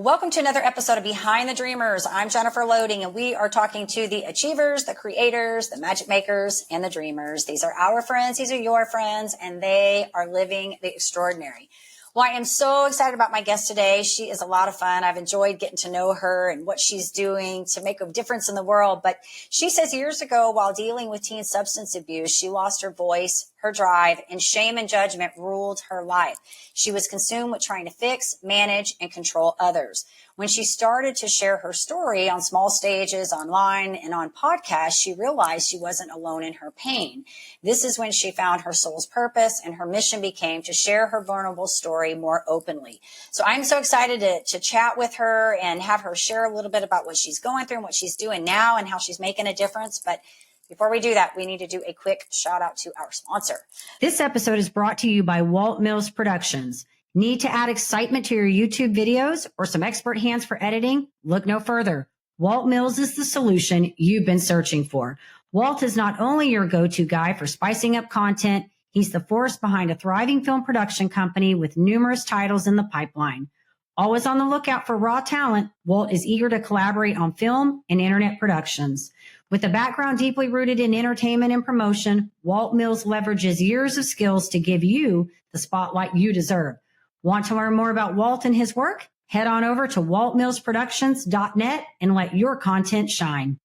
Welcome to another episode of Behind the Dreamers. I'm Jennifer Loading, and we are talking to the achievers, the creators, the magic makers, and the dreamers. These are our friends. These are your friends, and they are living the extraordinary. Well, I am so excited about my guest today. She is a lot of fun. I've enjoyed getting to know her and what she's doing to make a difference in the world. But she says years ago, while dealing with teen substance abuse, she lost her voice, her drive, and shame and judgment ruled her life. She was consumed with trying to fix, manage, and control others. When she started to share her story on small stages, online, and on podcasts, she realized she wasn't alone in her pain. This is when she found her soul's purpose, and her mission became to share her vulnerable story more openly. So I'm so excited to chat with her and have her share a little bit about what she's going through and what she's doing now and how she's making a difference. But before we do that, we need to do a quick shout out to our sponsor. This episode is brought to you by Walt Mills Productions. Need to add excitement to your YouTube videos or some expert hands for editing? Look no further. Walt Mills is the solution you've been searching for. Walt is not only your go-to guy for spicing up content, he's the force behind a thriving film production company with numerous titles in the pipeline. Always on the lookout for raw talent, Walt is eager to collaborate on film and internet productions. With a background deeply rooted in entertainment and promotion, Walt Mills leverages years of skills to give you the spotlight you deserve. Want to learn more about Walt and his work? Head on over to waltmillsproductions.net and let your content shine.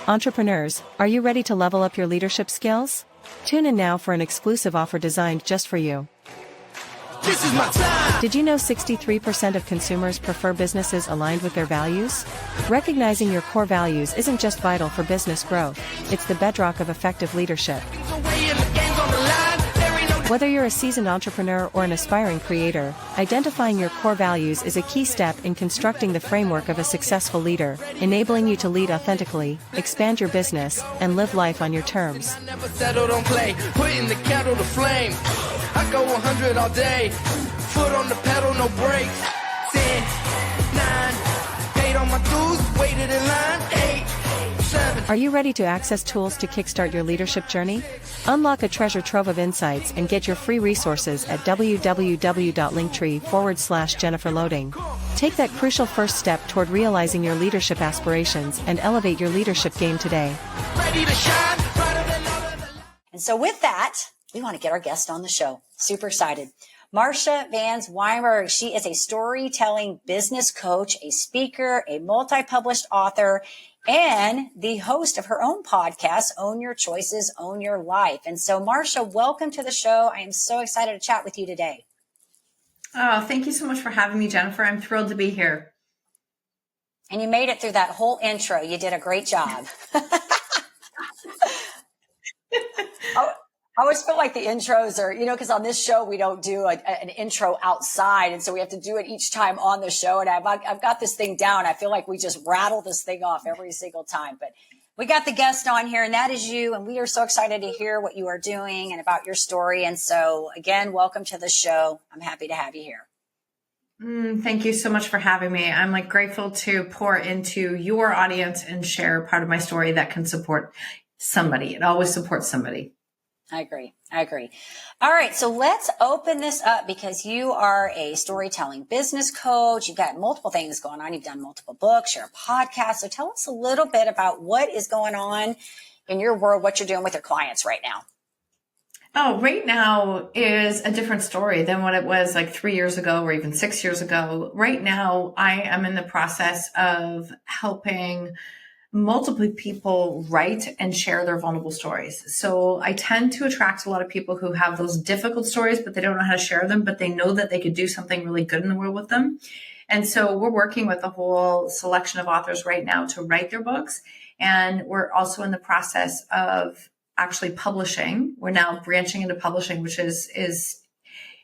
Entrepreneurs, are you ready to level up your leadership skills? Tune in now for an exclusive offer designed just for you. This is my time. Did you know 63% of consumers prefer businesses aligned with their values? Recognizing your core values isn't just vital for business growth, it's the bedrock of effective leadership. Whether you're a seasoned entrepreneur or an aspiring creator, identifying your core values is a key step in constructing the framework of a successful leader, enabling you to lead authentically, expand your business, and live life on your terms. I never settled on play, putting the kettle to flame. I go 100 all day, foot on the pedal, no brakes. 10, 9, paid on my dues, waited in line, 8, 7. Are you ready to access tools to kickstart your leadership journey? Unlock a treasure trove of insights and get your free resources at www.linktree/Jennifer Loading. Take that crucial first step toward realizing your leadership aspirations and elevate your leadership game today. Ready to shine, brighter than all of the... And so with that, we want to get our guest on the show. Super excited. Marsha Vanwynsberghe. She is a storytelling business coach, a speaker, a multi-published author, and the host of her own podcast, Own Your Choices, Own Your Life. And so, Marsha, welcome to the show. I am so excited to chat with you today. Oh, thank you so much for having me, Jennifer. I'm thrilled to be here. And you made it through that whole intro. You did a great job. I always feel like the intros are, because on this show, we don't do an intro outside. And so we have to do it each time on the show. And I've got this thing down. I feel like we just rattle this thing off every single time. But we got the guest on here, and that is you. And we are so excited to hear what you are doing and about your story. And so, again, welcome to the show. I'm happy to have you here. Thank you so much for having me. I'm grateful to pour into your audience and share part of my story that can support somebody. It always supports somebody. I agree. All right. So let's open this up because you are a storytelling business coach. You've got multiple things going on. You've done multiple books, you're a podcast. So tell us a little bit about what is going on in your world, what you're doing with your clients right now. Oh, right now is a different story than what it was like 3 years ago or even 6 years ago. Right now, I am in the process of helping multiple people write and share their vulnerable stories. So I tend to attract a lot of people who have those difficult stories, but they don't know how to share them, but they know that they could do something really good in the world with them. And so we're working with a whole selection of authors right now to write their books. And we're also in the process of actually publishing. We're now branching into publishing, which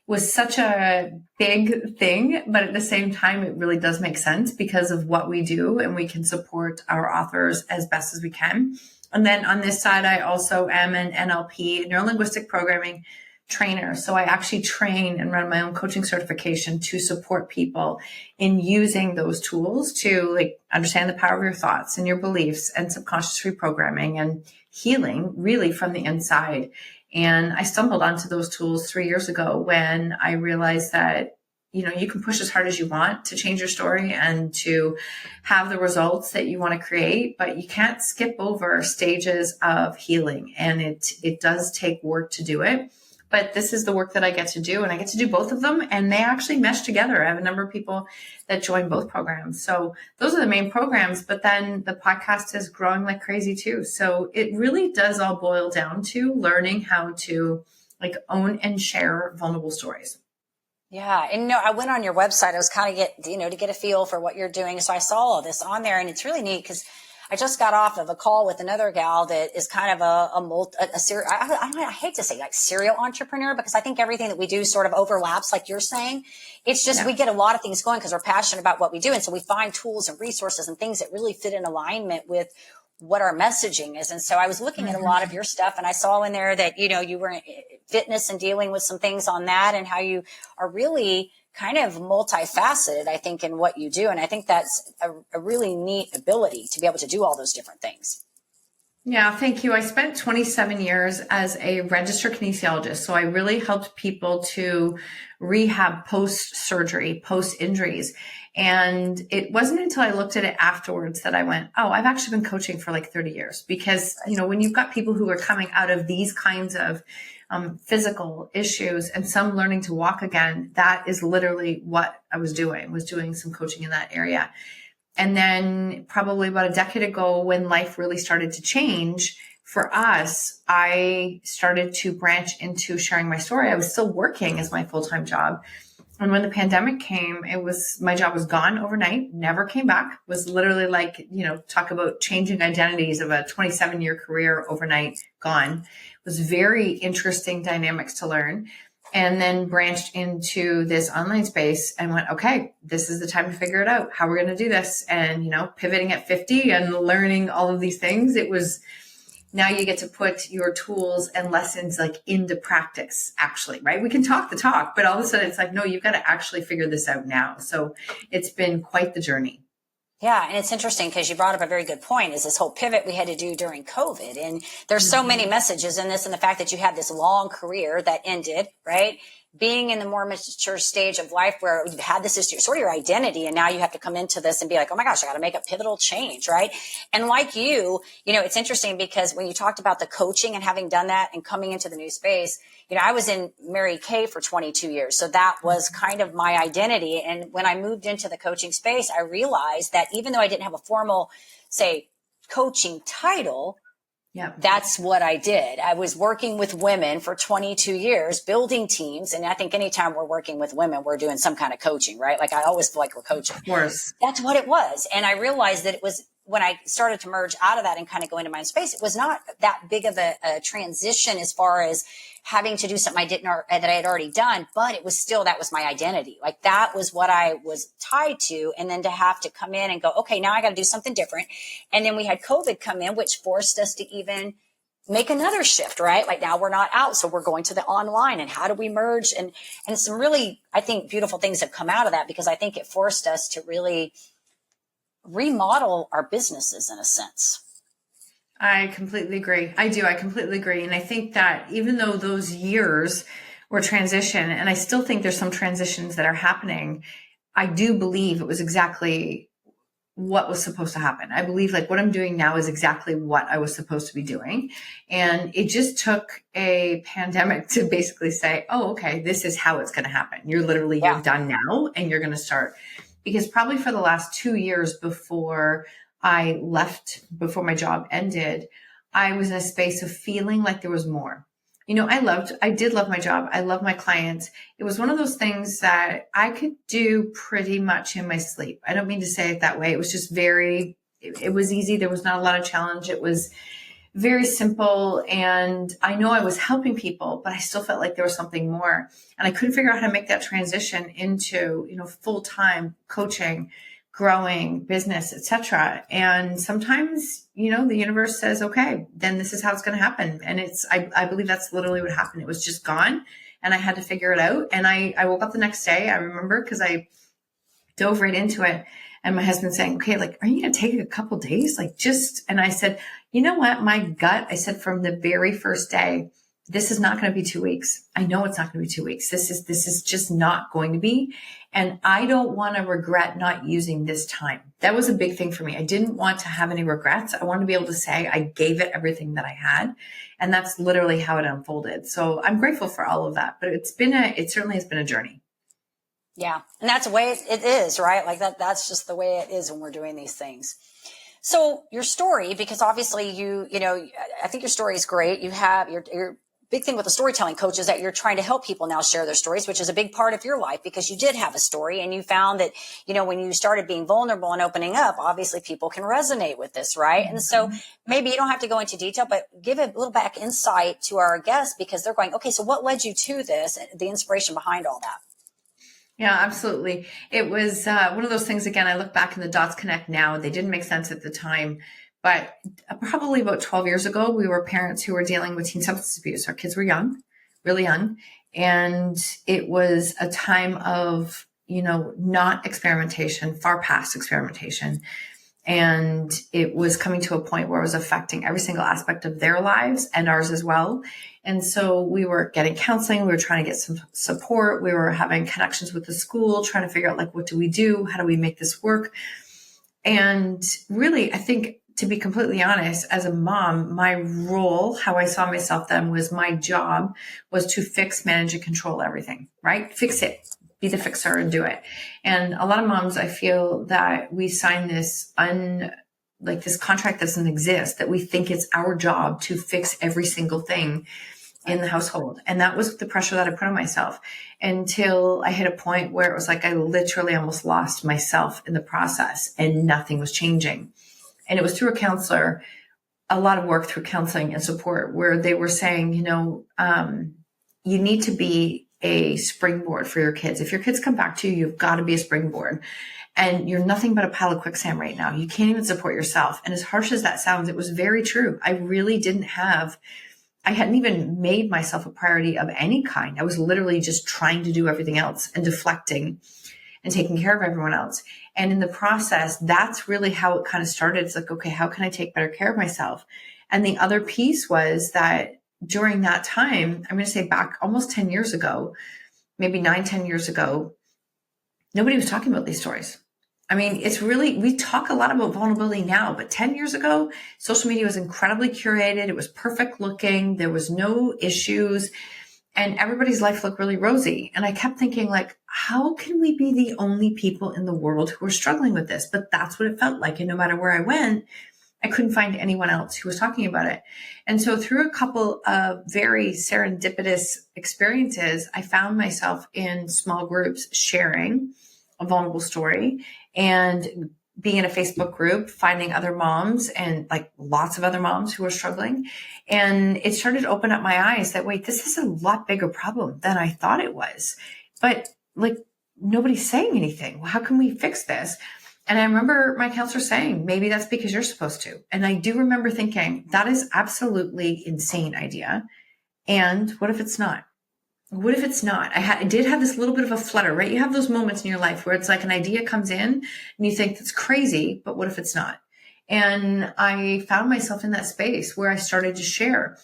was such a big thing, but at the same time, it really does make sense because of what we do, and we can support our authors as best as we can. And then on this side, I also am an NLP, neuro-linguistic programming trainer. So I actually train and run my own coaching certification to support people in using those tools to understand the power of your thoughts and your beliefs and subconscious reprogramming and healing really from the inside. And I stumbled onto those tools 3 years ago when I realized that, you can push as hard as you want to change your story and to have the results that you want to create, but you can't skip over stages of healing. And it does take work to do it. But this is the work that I get to do, and I get to do both of them, and they actually mesh together. I have a number of people that join both programs. So those are the main programs, but then the podcast is growing like crazy too. So it really does all boil down to learning how to like own and share vulnerable stories. Yeah. And I went on your website. I was kind of to get a feel for what you're doing. So I saw all this on there, and it's really neat because I just got off of a call with another gal that is kind of I hate to say like serial entrepreneur, because I think everything that we do sort of overlaps, like you're saying. It's just, we get a lot of things going because we're passionate about what we do. And so we find tools and resources and things that really fit in alignment with what our messaging is. And so I was looking at a lot of your stuff, and I saw in there that, you were in fitness and dealing with some things on that, and how you are really kind of multifaceted, I think, in what you do. And I think that's a really neat ability to be able to do all those different things. Yeah, thank you. I spent 27 years as a registered kinesiologist. So I really helped people to rehab post-surgery, post-injuries. And it wasn't until I looked at it afterwards that I went, oh, I've actually been coaching for like 30 years. Because, when you've got people who are coming out of these kinds of physical issues and some learning to walk again, that is literally what I was doing some coaching in that area. And then probably about a decade ago, when life really started to change for us, I started to branch into sharing my story. I was still working as my full-time job. And when the pandemic came, my job was gone overnight, never came back, was literally like, talk about changing identities of a 27-year career overnight, gone. It was very interesting dynamics to learn. And then branched into this online space and went, okay, this is the time to figure it out, how we're going to do this. And, pivoting at 50 and learning all of these things, it was, now you get to put your tools and lessons like into practice, actually, right? We can talk the talk, but all of a sudden it's like, no, you've got to actually figure this out now. So it's been quite the journey. Yeah. And it's interesting because you brought up a very good point, is this whole pivot we had to do during COVID. And there's so many messages in this, and the fact that you had this long career that ended, right? Being in the more mature stage of life where you've had this as sort of your identity, and now you have to come into this and be like, oh my gosh, I got to make a pivotal change, right? And like it's interesting because when you talked about the coaching and having done that and coming into the new space, I was in Mary Kay for 22 years. So that was kind of my identity. And when I moved into the coaching space, I realized that even though I didn't have a formal, say, coaching title, that's what I did. I was working with women for 22 years, building teams. And I think anytime we're working with women, we're doing some kind of coaching, right? Like I always feel like we're coaching. Of course. That's what it was. And I realized that it was, when I started to merge out of that and kind of go into my own space, it was not that big of a transition as far as having to do something that I had already done, but it was still, that was my identity. Like that was what I was tied to. And then to have to come in and go, okay, now I got to do something different. And then we had COVID come in, which forced us to even make another shift, right? Like now we're not out. So we're going to the online, and how do we merge? And some really, I think, beautiful things have come out of that, because I think it forced us to really remodel our businesses in a sense. I completely agree. I completely agree. And I think that even though those years were transition, and I still think there's some transitions that are happening, I do believe it was exactly what was supposed to happen. I believe like what I'm doing now is exactly what I was supposed to be doing. And it just took a pandemic to basically say, oh, okay, this is how it's going to happen. You're done now, and you're going to start. Because probably for the last 2 years before I left, before my job ended, I was in a space of feeling like there was more. I did love my job. I love my clients. It was one of those things that I could do pretty much in my sleep. I don't mean to say it that way. It was just it was easy. There was not a lot of challenge. It was very simple. And I know I was helping people, but I still felt like there was something more. And I couldn't figure out how to make that transition into, full-time coaching, growing business, etc. And sometimes, the universe says, okay, then this is how it's going to happen. And I believe that's literally what happened. It was just gone, and I had to figure it out. And I woke up the next day, I remember, because I dove right into it. And my husband saying, okay, like, are you going to take a couple days? And I said, you know what? My gut, I said from the very first day this is not going to be 2 weeks. I know it's not going to be 2 weeks. This is just not going to be. And I don't want to regret not using this time. That was a big thing for me. I didn't want to have any regrets. I wanted to be able to say I gave it everything that I had. And that's literally how it unfolded. So I'm grateful for all of that, but it certainly has been a journey. Yeah. And that's the way it is, right? Like that's just the way it is when we're doing these things. So your story, because obviously I think your story is great. You have your big thing with the storytelling coach is that you're trying to help people now share their stories, which is a big part of your life because you did have a story and you found that, when you started being vulnerable and opening up, obviously people can resonate with this, right? Mm-hmm. And so maybe you don't have to go into detail, but give a little back insight to our guests because they're going, okay, so what led you to this, the inspiration behind all that? Yeah, absolutely. It was one of those things, again, I look back and the dots connect now. They didn't make sense at the time. But probably about 12 years ago, we were parents who were dealing with teen substance abuse. Our kids were young, really young. And it was a time of, not experimentation, far past experimentation. And it was coming to a point where it was affecting every single aspect of their lives and ours as well. And so we were getting counseling. We were trying to get some support. We were having connections with the school, trying to figure out, what do we do? How do we make this work? And really, I think, to be completely honest, as a mom, my role, how I saw myself then was my job was to fix, manage, and control everything, right? Fix it, be the fixer and do it. And a lot of moms, I feel that we sign this this contract that doesn't exist, that we think it's our job to fix every single thing in the household. And that was the pressure that I put on myself until I hit a point where it was like I literally almost lost myself in the process and nothing was changing. And it was through a counselor, a lot of work through counseling and support where they were saying, you need to be a springboard for your kids. If your kids come back to you, you've got to be a springboard. And you're nothing but a pile of quicksand right now. You can't even support yourself. And as harsh as that sounds, it was very true. I hadn't even made myself a priority of any kind. I was literally just trying to do everything else and deflecting and taking care of everyone else. And in the process, that's really how it kind of started. It's like, okay, how can I take better care of myself? And the other piece was that during that time, I'm going to say back almost 10 years ago, maybe 9-10 years ago, nobody was talking about these stories. I mean, we talk a lot about vulnerability now, but 10 years ago, social media was incredibly curated. It was perfect looking. There was no issues. And everybody's life looked really rosy. And I kept thinking, how can we be the only people in the world who are struggling with this? But that's what it felt like. And no matter where I went, I couldn't find anyone else who was talking about it. And so through a couple of very serendipitous experiences, I found myself in small groups sharing a vulnerable story and being in a Facebook group, finding other moms and lots of other moms who are struggling. And it started to open up my eyes that, wait, this is a lot bigger problem than I thought it was. But nobody's saying anything. Well, how can we fix this? And I remember my counselor saying, maybe that's because you're supposed to. And I do remember thinking, that is absolutely insane idea. And what if it's not? What if it's not? I did have this little bit of a flutter, right? You have those moments in your life where it's like an idea comes in and you think that's crazy, but what if it's not? And I found myself in that space where I started to share.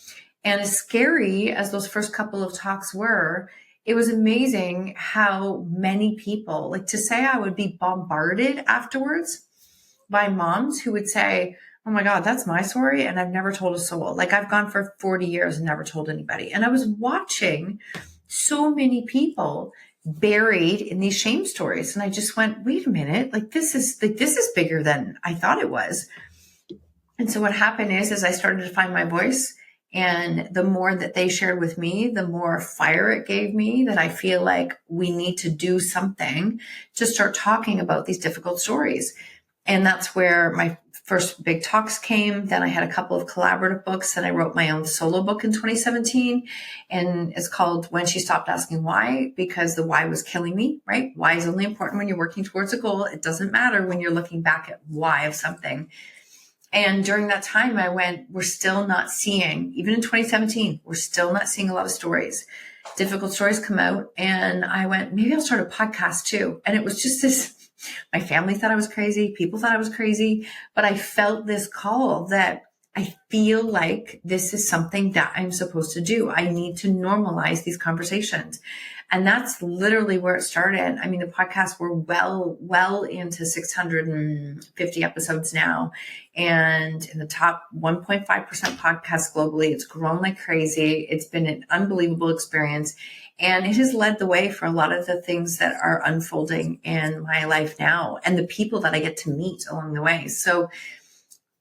And as scary as those first couple of talks were, it was amazing how many people, to say I would be bombarded afterwards by moms who would say, oh my God, that's my story. And I've never told a soul. I've gone for 40 years and never told anybody. And I was watching so many people buried in these shame stories. And I just went, wait a minute, this is bigger than I thought it was. And so what happened is I started to find my voice. And the more that they shared with me, the more fire it gave me that I feel like we need to do something to start talking about these difficult stories. And that's where my first big talks came. Then I had a couple of collaborative books and I wrote my own solo book in 2017. And it's called When She Stopped Asking Why, because the why was killing me, right? Why is only important when you're working towards a goal. It doesn't matter when you're looking back at why of something. And during that time, I went, we're still not seeing, even in 2017, we're still not seeing a lot of stories. Difficult stories come out. And I went, maybe I'll start a podcast too. And it was just this, my family thought I was crazy. People thought I was crazy. But I felt this call that I feel like this is something that I'm supposed to do. I need to normalize these conversations. And that's literally where it started. I mean, the podcast, we're well into 650 episodes now. And in the top 1.5% podcasts globally, it's grown like crazy. It's been an unbelievable experience. And it has led the way for a lot of the things that are unfolding in my life now and the people that I get to meet along the way. So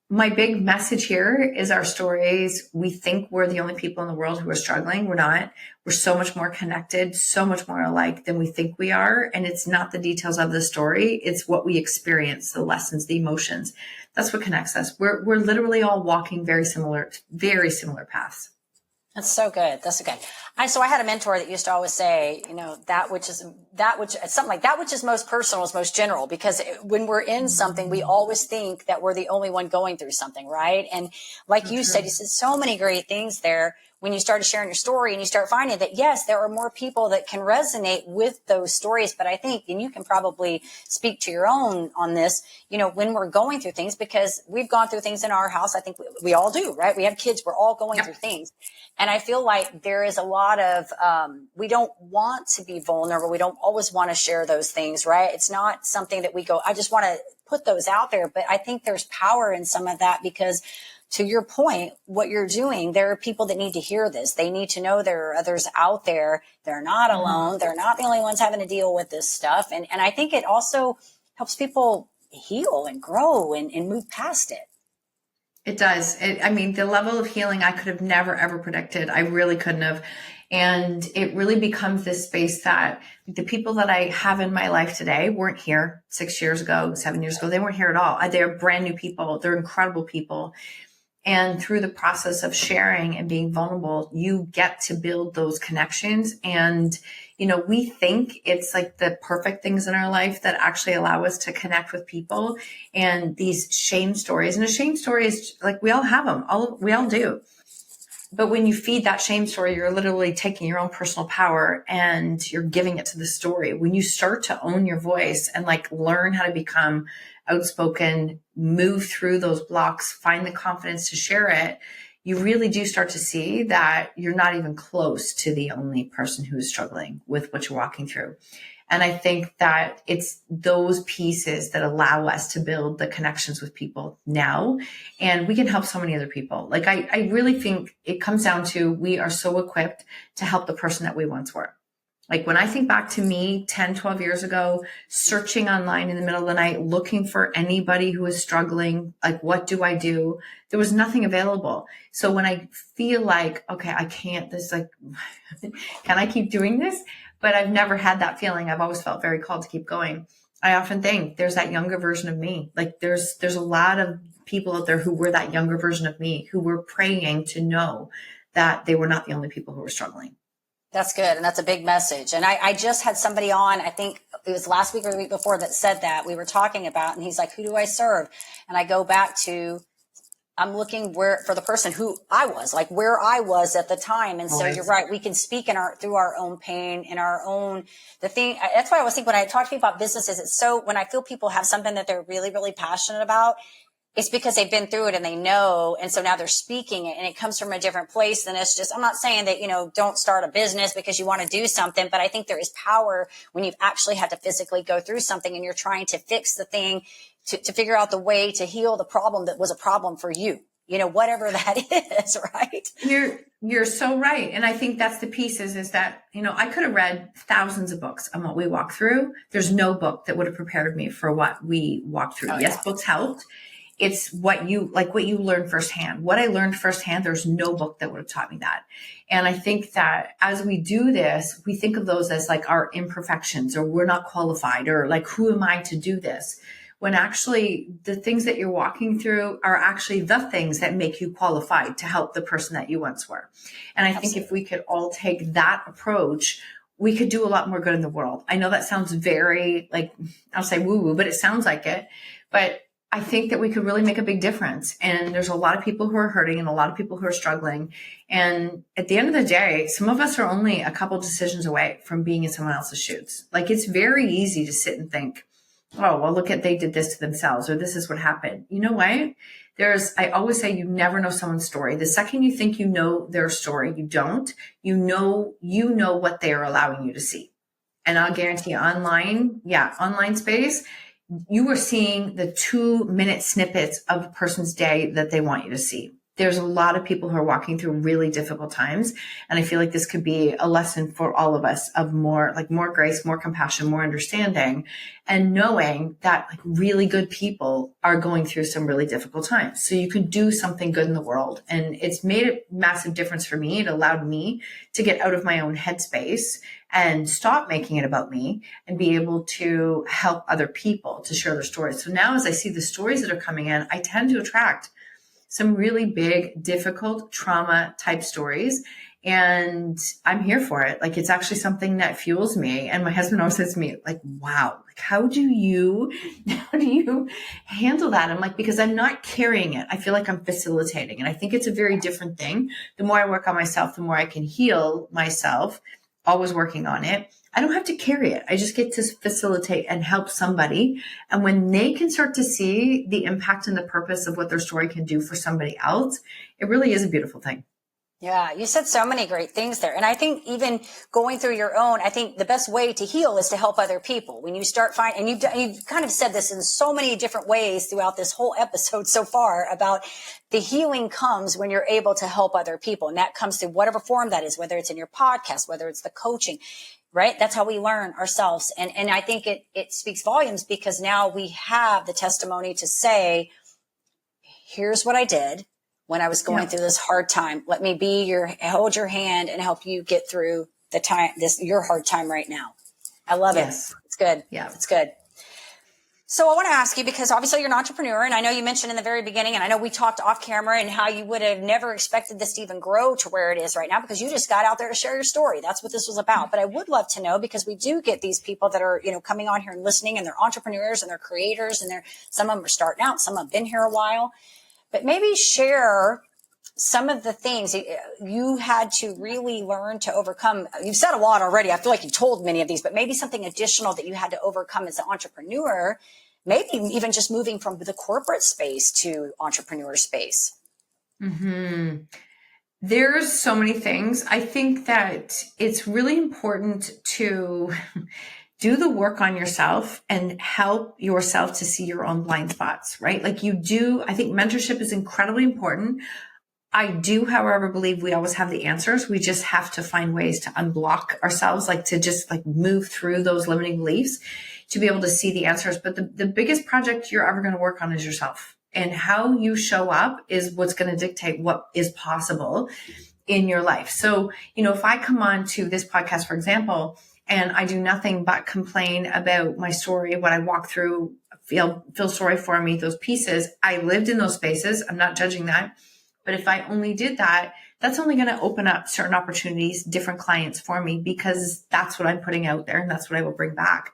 my big message here is our stories. We think we're the only people in the world who are struggling. We're not. We're so much more connected, so much more alike than we think we are. And it's not the details of the story. It's what we experience, the lessons, the emotions. That's what connects us. We're literally all walking very similar paths. That's so good. That's so good. So I had a mentor that used to always say, that which is most personal is most general, because when we're in something, we always think that we're the only one going through something, right? And like you said so many great things there when you started sharing your story and you start finding that, yes, there are more people that can resonate with those stories. But I think, and you can probably speak to your own on this, when we're going through things, because we've gone through things in our house. I think we all do, right? We have kids. We're all going through things. And I feel like there is a lot of, we don't want to be vulnerable. We don't always want to share those things, right? It's not something that we go, I just want to put those out there. But I think there's power in some of that, because to your point, what you're doing, there are people that need to hear this. They need to know there are others out there. They're not alone. They're not the only ones having to deal with this stuff. And I think it also helps people heal and grow and move past it. It does. The level of healing I could have never, ever predicted. I really couldn't have. And it really becomes this space that the people that I have in my life today weren't here 6 years ago, 7 years ago. They weren't here at all. They're brand new people. They're incredible people. And through the process of sharing and being vulnerable, you get to build those connections. And, we think it's like the perfect things in our life that actually allow us to connect with people. And these shame stories, and a shame story is like, we all have them. We all do. But when you feed that shame story, you're literally taking your own personal power and you're giving it to the story. When you start to own your voice and learn how to become outspoken, move through those blocks, find the confidence to share it, you really do start to see that you're not even close to the only person who is struggling with what you're walking through. And I think that it's those pieces that allow us to build the connections with people now. And we can help so many other people. I really think it comes down to, we are so equipped to help the person that we once were. When I think back to me 10, 12 years ago, searching online in the middle of the night, looking for anybody who is struggling, what do I do? There was nothing available. So when I feel like, okay, I can't, can I keep doing this? But I've never had that feeling. I've always felt very called to keep going. I often think there's that younger version of me. There's a lot of people out there who were that younger version of me, who were praying to know that they were not the only people who were struggling. That's good. And that's a big message. And I just had somebody on, I think it was last week or the week before, that said that we were talking about, and he's like, who do I serve? And I go back to, I'm looking for the person who I was, where I was at the time. And so you're right. We can speak through our own pain and that's why I always think when I talk to people about businesses, when I feel people have something that they're really, really passionate about, it's because they've been through it and they know. And so now they're speaking it, and it comes from a different place. And it's just, I'm not saying that, don't start a business because you want to do something, but I think there is power when you've actually had to physically go through something and you're trying to fix the thing, to figure out the way to heal the problem that was a problem for you, whatever that is, right? You're so right. And I think that's the piece is that, I could have read thousands of books on what we walk through. There's no book that would have prepared me for what we walked through. Books helped. It's what you learn firsthand. What I learned firsthand, there's no book that would have taught me that. And I think that as we do this, we think of those as our imperfections, or we're not qualified, or who am I to do this? When actually the things that you're walking through are actually the things that make you qualified to help the person that you once were. And I think if we could all take that approach, we could do a lot more good in the world. I know that sounds very I'll say woo-woo, but it sounds like it. But I think that we could really make a big difference. And there's a lot of people who are hurting and a lot of people who are struggling. And at the end of the day, some of us are only a couple decisions away from being in someone else's shoes. It's very easy to sit and think, oh, well, look at, they did this to themselves, or this is what happened. You know what? I always say you never know someone's story. The second you think you know their story, you don't. You know what they are allowing you to see. And I'll guarantee online space, you are seeing the 2-minute snippets of a person's day that they want you to see. There's a lot of people who are walking through really difficult times. And I feel like this could be a lesson for all of us of more grace, more compassion, more understanding, and knowing that like really good people are going through some really difficult times. So you can do something good in the world. And it's made a massive difference for me. It allowed me to get out of my own headspace and stop making it about me and be able to help other people to share their stories. So now as I see the stories that are coming in, I tend to attract some really big, difficult trauma type stories. And I'm here for it. Like, it's actually something that fuels me. And my husband always says to me, like, wow, like, how do you handle that? I'm like, because I'm not carrying it. I feel like I'm facilitating. And I think it's a very different thing. The more I work on myself, the more I can heal myself, always working on it. I don't have to carry it. I just get to facilitate and help somebody. And when they can start to see the impact and the purpose of what their story can do for somebody else, it really is a beautiful thing. Yeah, you said so many great things there. And I think even going through your own, I think the best way to heal is to help other people. When you start and you've kind of said this in so many different ways throughout this whole episode so far about the healing comes when you're able to help other people. And that comes through whatever form that is, whether it's in your podcast, whether it's the coaching, right? That's how we learn ourselves. And I think it speaks volumes because now we have the testimony to say, here's what I did when I was going through this hard time. Let me hold your hand and help you get through your hard time right now. I love it. It's good. Yeah, it's good. So I want to ask you, because obviously you're an entrepreneur, and I know you mentioned in the very beginning, and I know we talked off camera and how you would have never expected this to even grow to where it is right now, because you just got out there to share your story. That's what this was about. But I would love to know, because we do get these people that are, coming on here and listening, and they're entrepreneurs and they're creators, and some of them are starting out, some have been here a while. But maybe share some of the things you had to really learn to overcome. You've said a lot already. I feel like you told many of these, but maybe something additional that you had to overcome as an entrepreneur, maybe even just moving from the corporate space to entrepreneur space. Mm-hmm. There's so many things. I think that it's really important to do the work on yourself and help yourself to see your own blind spots, right? Like I think mentorship is incredibly important. I do, however, believe we always have the answers. We just have to find ways to unblock ourselves, like to just like move through those limiting beliefs to be able to see the answers. But the biggest project you're ever going to work on is yourself. And how you show up is what's going to dictate what is possible in your life. So, if I come on to this podcast, for example, and I do nothing but complain about my story, what I walk through, feel sorry for me, those pieces. I lived in those spaces. I'm not judging that. But if I only did that, that's only going to open up certain opportunities, different clients for me, because that's what I'm putting out there and that's what I will bring back.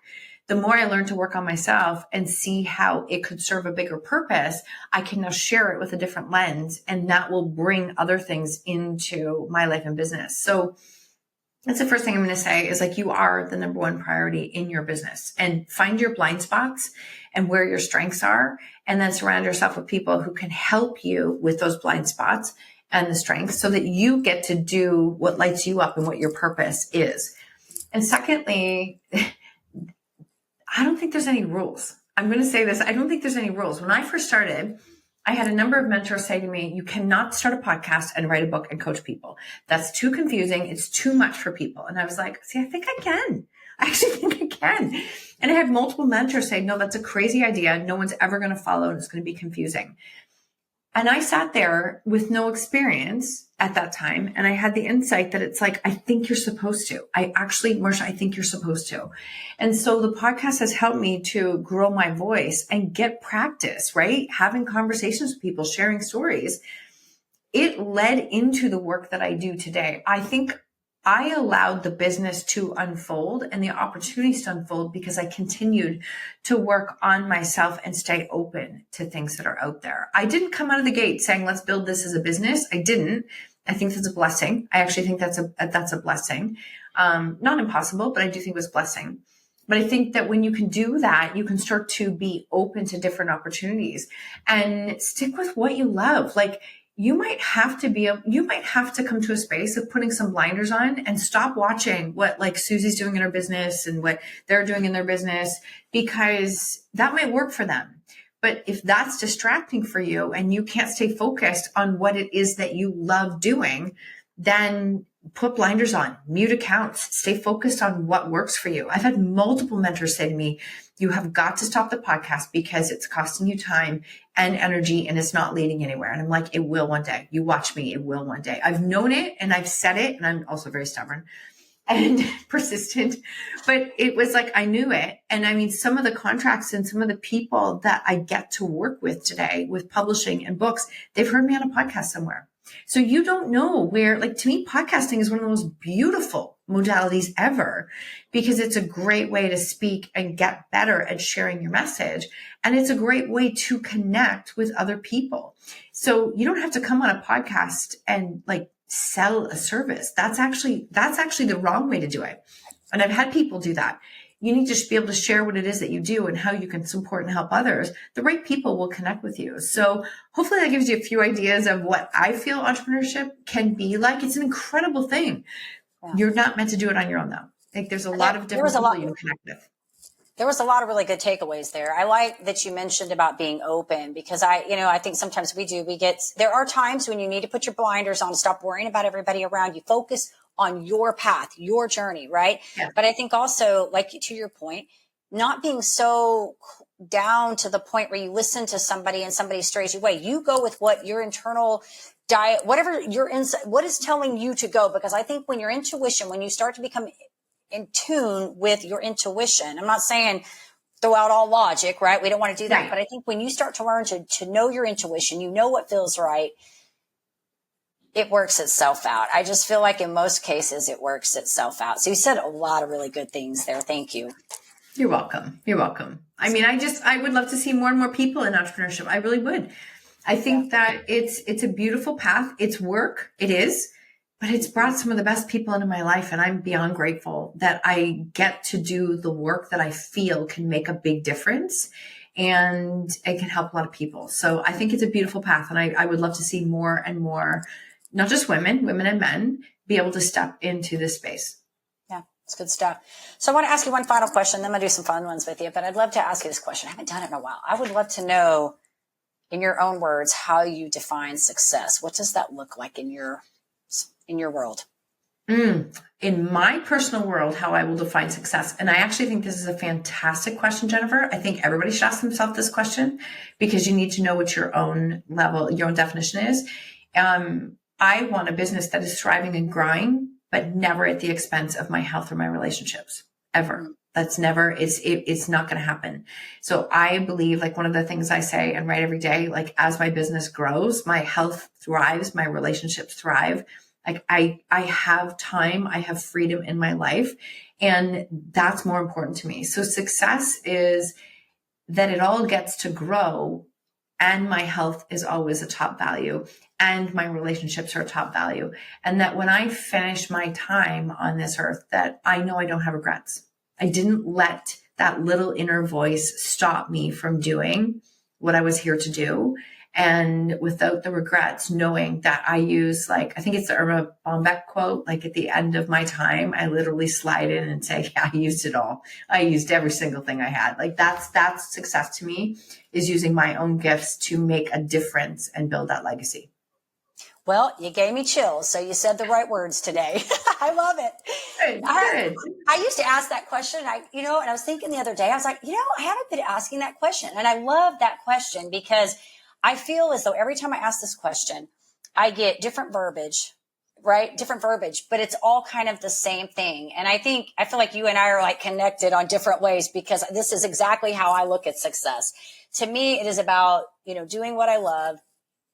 The more I learn to work on myself and see how it could serve a bigger purpose, I can now share it with a different lens, and that will bring other things into my life and business. So that's the first thing I'm going to say is like, you are the number one priority in your business, and find your blind spots and where your strengths are. And then surround yourself with people who can help you with those blind spots and the strengths so that you get to do what lights you up and what your purpose is. And secondly, I don't think there's any rules. I'm going to say this. I don't think there's any rules. When I first started, I had a number of mentors say to me, you cannot start a podcast and write a book and coach people. That's too confusing. It's too much for people. And I was like, see, I think I can. I actually think I can. And I had multiple mentors say, no, that's a crazy idea. No one's ever going to follow, and it's going to be confusing. And I sat there with no experience at that time. And I had the insight that it's like, I think you're supposed to. Marsha, I think you're supposed to. And so the podcast has helped me to grow my voice and get practice, right? Having conversations with people, sharing stories. It led into the work that I do today. I think I allowed the business to unfold and the opportunities to unfold because I continued to work on myself and stay open to things that are out there. I didn't come out of the gate saying, let's build this as a business. I didn't. I think that's a blessing. I actually think that's a blessing. Not impossible, but I do think it was a blessing. But I think that when you can do that, you can start to be open to different opportunities and stick with what you love. Like you might have to come to a space of putting some blinders on and stop watching what like Susie's doing in her business and what they're doing in their business, because that might work for them. But if that's distracting for you and you can't stay focused on what it is that you love doing, then put blinders on, mute accounts, stay focused on what works for you. I've had multiple mentors say to me, you have got to stop the podcast because it's costing you time and energy and it's not leading anywhere. And I'm like, it will one day. You watch me, it will one day. I've known it and I've said it, and I'm also very stubborn and persistent, but it was like, I knew it. And I mean, some of the contracts and some of the people that I get to work with today with publishing and books, they've heard me on a podcast somewhere. So you don't know where, like, to me, podcasting is one of the most beautiful modalities ever, because it's a great way to speak and get better at sharing your message. And it's a great way to connect with other people. So you don't have to come on a podcast and like sell a service. That's actually the wrong way to do it. And I've had people do that. You need to be able to share what it is that you do and how you can support and help others. The right people will connect with you. So hopefully that gives you a few ideas of what I feel entrepreneurship can be like. It's an incredible thing. Yeah. You're not meant to do it on your own, though. Like there's a lot of different people you can connect with. There was a lot of really good takeaways there. I like that you mentioned about being open, because I think sometimes there are times when you need to put your blinders on, stop worrying about everybody around you, focus on your path, your journey, right? Yeah. But I think also, like to your point, not being so down to the point where you listen to somebody and somebody strays you away. You go with what your internal diet, whatever your inside, what is telling you to go. Because I think when your intuition, when you start to become in tune with your intuition, I'm not saying throw out all logic, right? We don't want to do that. Right. But I think when you start to learn to know your intuition, you know what feels right, it works itself out. I just feel like in most cases, it works itself out. So you said a lot of really good things there. Thank you. You're welcome. You're welcome. I mean, I would love to see more and more people in entrepreneurship. I really would. I think that it's a beautiful path. It's work. It is, but it's brought some of the best people into my life. And I'm beyond grateful that I get to do the work that I feel can make a big difference. And it can help a lot of people. So I think it's a beautiful path. And I would love to see more and more, not just women and men, be able to step into this space. Yeah, it's good stuff. So I want to ask you one final question, then I'm going to do some fun ones with you. But I'd love to ask you this question. I haven't done it in a while. I would love to know, in your own words, how you define success. What does that look like in your world? In my personal world, how I will define success. And I actually think this is a fantastic question, Jennifer. I think everybody should ask themselves this question, because you need to know what your own level, your own definition is. I want a business that is thriving and growing, but never at the expense of my health or my relationships, ever. That's never, it's not going to happen. So I believe, like, one of the things I say and write every day, like, as my business grows, my health thrives, my relationships thrive. Like I have time, I have freedom in my life, and that's more important to me. So success is that it all gets to grow, and my health is always a top value, and my relationships are a top value. And that when I finish my time on this earth, that I know I don't have regrets. I didn't let that little inner voice stop me from doing what I was here to do. And without the regrets, knowing that I use, like, I think it's the Irma Bombeck quote, like, at the end of my time, I literally slide in and say, yeah, I used it all. I used every single thing I had. Like, that's success to me, is using my own gifts to make a difference and build that legacy. Well, you gave me chills. So you said the right words today. I love it. Good. I used to ask that question. And I was thinking the other day, I was like, I haven't been asking that question. And I love that question, because I feel as though every time I ask this question, I get different verbiage, right? Different verbiage, but it's all kind of the same thing. And I feel like you and I are like connected on different ways, because this is exactly how I look at success. To me, it is about, doing what I love.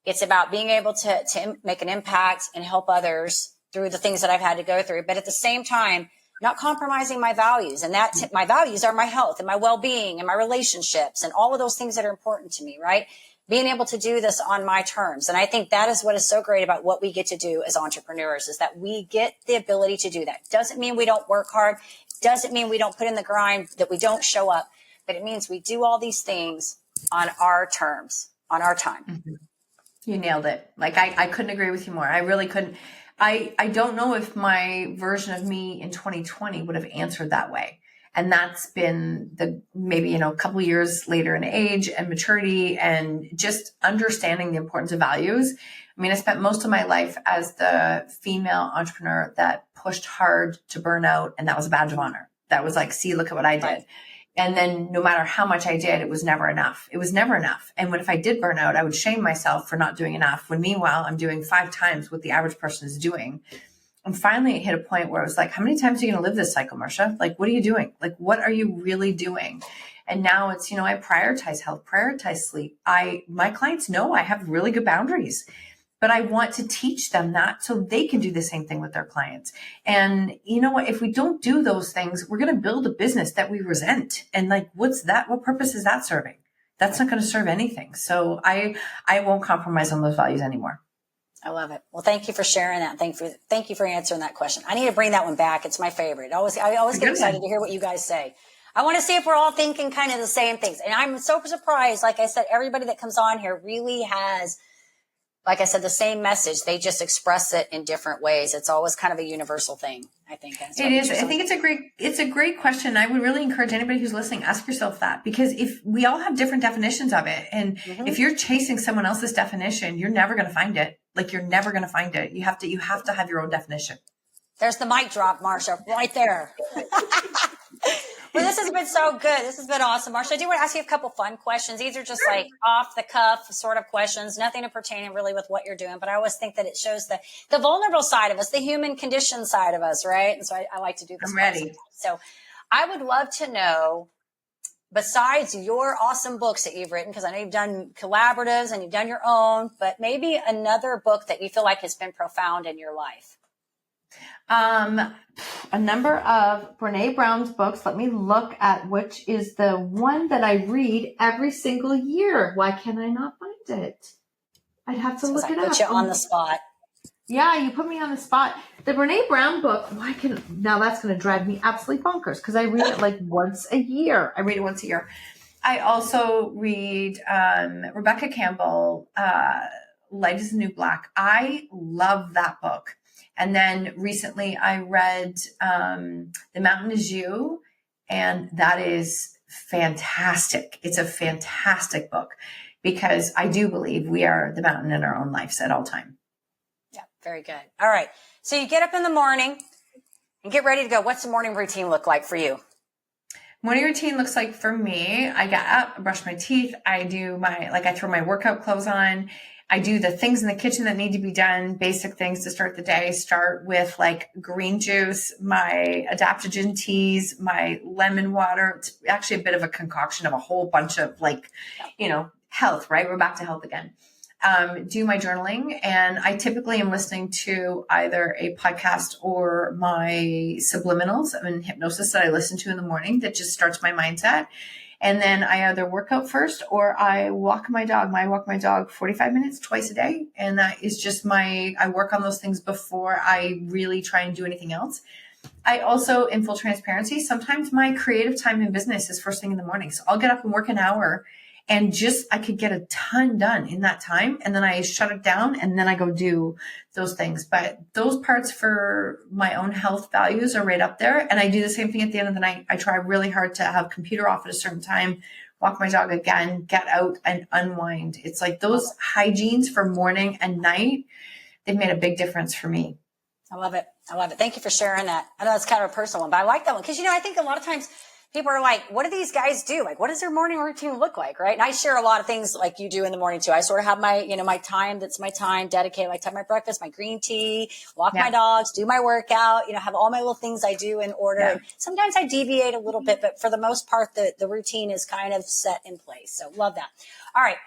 It's about being able to make an impact and help others through the things that I've had to go through. But at the same time, not compromising my values. And my values are my health and my well-being and my relationships and all of those things that are important to me, right? Being able to do this on my terms. And I think that is what is so great about what we get to do as entrepreneurs, is that we get the ability to do that. Doesn't mean we don't work hard. Doesn't mean we don't put in the grind, that we don't show up, but it means we do all these things on our terms, on our time. Mm-hmm. You nailed it. Like I couldn't agree with you more. I really couldn't. I don't know if my version of me in 2020 would have answered that way. And that's been maybe, a couple of years later in age and maturity and just understanding the importance of values. I mean, I spent most of my life as the female entrepreneur that pushed hard to burn out. And that was a badge of honor. That was like, see, look at what I did. Right. And then no matter how much I did, it was never enough. It was never enough. And if I did burn out, I would shame myself for not doing enough, when meanwhile, I'm doing 5 times what the average person is doing. And finally, it hit a point where I was like, how many times are you going to live this cycle, Marsha? Like, what are you doing? Like, what are you really doing? And now it's, I prioritize health, prioritize sleep. My clients know I have really good boundaries, but I want to teach them that so they can do the same thing with their clients. And you know what? If we don't do those things, we're going to build a business that we resent. And like, what's that? What purpose is that serving? That's not going to serve anything. So I won't compromise on those values anymore. I love it. Well, thank you for sharing that. Thank you for answering that question. I need to bring that one back. It's my favorite. I always get excited to hear what you guys say. I want to see if we're all thinking kind of the same things. And I'm so surprised. Like I said, everybody that comes on here really has, like I said, the same message. They just express it in different ways. It's always kind of a universal thing, I think. It is. I think it's a great question. I would really encourage anybody who's listening, ask yourself that, because if we all have different definitions of it, and if you're chasing someone else's definition, you're never going to find it. Like, you're never going to find it. You have to have your own definition. There's the mic drop, Marsha, right there. Well, this has been so good. This has been awesome. Marsha, I do want to ask you a couple fun questions. These are just like off the cuff sort of questions, nothing to pertain really with what you're doing. But I always think that it shows the vulnerable side of us, the human condition side of us, right? And so I like to do this. I'm ready. So I would love to know, besides your awesome books that you've written, because I know you've done collaboratives and you've done your own, but maybe another book that you feel like has been profound in your life. A number of Brene Brown's books. Let me look at which is the one that I read every single year. Why can I not find it? I'd have to look it up. Put you on the spot. Yeah, you put me on the spot. The Brene Brown book, now that's going to drive me absolutely bonkers, because I read it like once a year. I also read Rebecca Campbell, Light is the New Black. I love that book. And then recently I read The Mountain Is You, and that is fantastic. It's a fantastic book, because I do believe we are the mountain in our own lives at all time. Yeah, very good. All right. So you get up in the morning and get ready to go. What's the morning routine look like for you? Morning routine looks like, for me, I get up, I brush my teeth, I throw my workout clothes on. I do the things in the kitchen that need to be done, basic things to start the day. Start with like green juice, my adaptogen teas, my lemon water. It's actually a bit of a concoction of a whole bunch of health, right? We're back to health again. Do my journaling, and I typically am listening to either a podcast or my subliminals and hypnosis that I listen to in the morning that just starts my mindset. And then I either work out first or I walk my dog. I walk my dog 45 minutes twice a day. And that is just I work on those things before I really try and do anything else. I also, in full transparency, sometimes my creative time in business is first thing in the morning. So I'll get up and work an hour, and I could get a ton done in that time. And then I shut it down, and then I go do those things. But those parts for my own health values are right up there. And I do the same thing at the end of the night. I try really hard to have computer off at a certain time, walk my dog again, get out and unwind. It's like those hygienes for morning and night, they've made a big difference for me. I love it. Thank you for sharing that. I know that's kind of a personal one, but I like that one. Because, I think a lot of times people are like, what do these guys do? Like, what does their morning routine look like? Right. And I share a lot of things like you do in the morning too. I sort of have my, my time. That's my time dedicated. Like, to have my breakfast, my green tea, walk my dogs, do my workout, have all my little things I do in order. Yeah. And sometimes I deviate a little bit, but for the most part, the routine is kind of set in place. So love that. All right.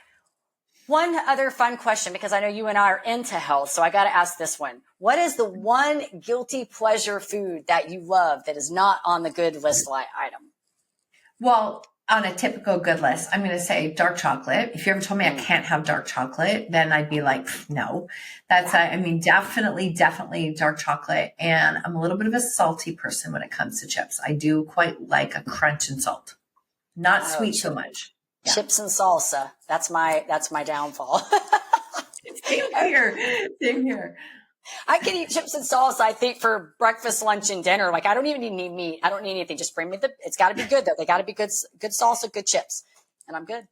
One other fun question, because I know you and I are into health. So I got to ask this one. What is the one guilty pleasure food that you love that is not on the good list item? Well, on a typical good list, I'm going to say dark chocolate. If you ever told me I can't have dark chocolate, then I'd be like, no. That's, I mean, definitely dark chocolate. And I'm a little bit of a salty person when it comes to chips. I do quite like a crunch and salt, not sweet so much. Yeah. Chips and salsa. That's my downfall. Same here. I can eat chips and salsa, I think, for breakfast, lunch, and dinner. Like, I don't even need meat. I don't need anything. Just bring me it's got to be good, though. They got to be good salsa, good chips. And I'm good.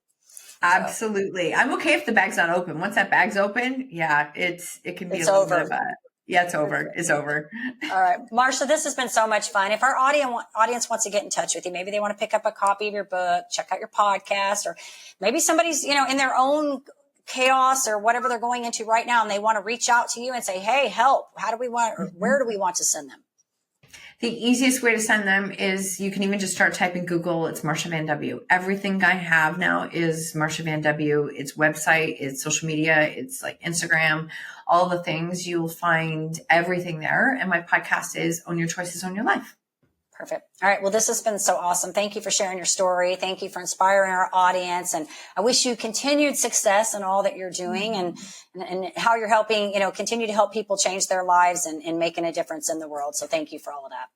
Absolutely. So. I'm okay if the bag's not open. Once that bag's open, yeah, it can be a little bit of a, yeah, it's over. It's over. All right. Marsha, this has been so much fun. If our audience wants to get in touch with you, maybe they want to pick up a copy of your book, check out your podcast, or maybe somebody's, in their own chaos or whatever they're going into right now, and they want to reach out to you and say, hey, help, where do we want to send them? The easiest way to send them is you can even just start typing Google. It's Marsha Vanwynsberghe. Everything I have now is Marsha Vanwynsberghe. It's website, it's social media, it's like Instagram, all the things. You'll find everything there. And my podcast is Own Your Choices, Own Your Life. Perfect. All right. Well, this has been so awesome. Thank you for sharing your story. Thank you for inspiring our audience. And I wish you continued success in all that you're doing and how you're helping, continue to help people change their lives and making a difference in the world. So thank you for all of that.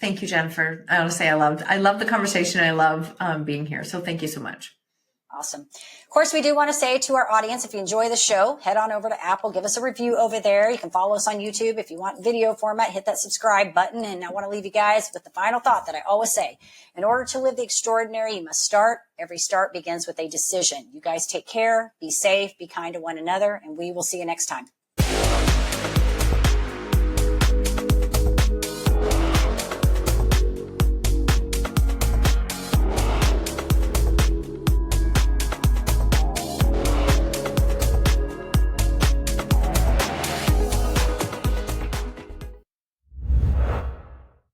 Thank you, Jennifer. I want to say I love the conversation. I love being here. So thank you so much. Awesome. Of course, we do want to say to our audience, if you enjoy the show, head on over to Apple, give us a review over there. You can follow us on YouTube. If you want video format, hit that subscribe button. And I want to leave you guys with the final thought that I always say. In order to live the extraordinary, you must start. Every start begins with a decision. You guys take care, be safe, be kind to one another, and we will see you next time.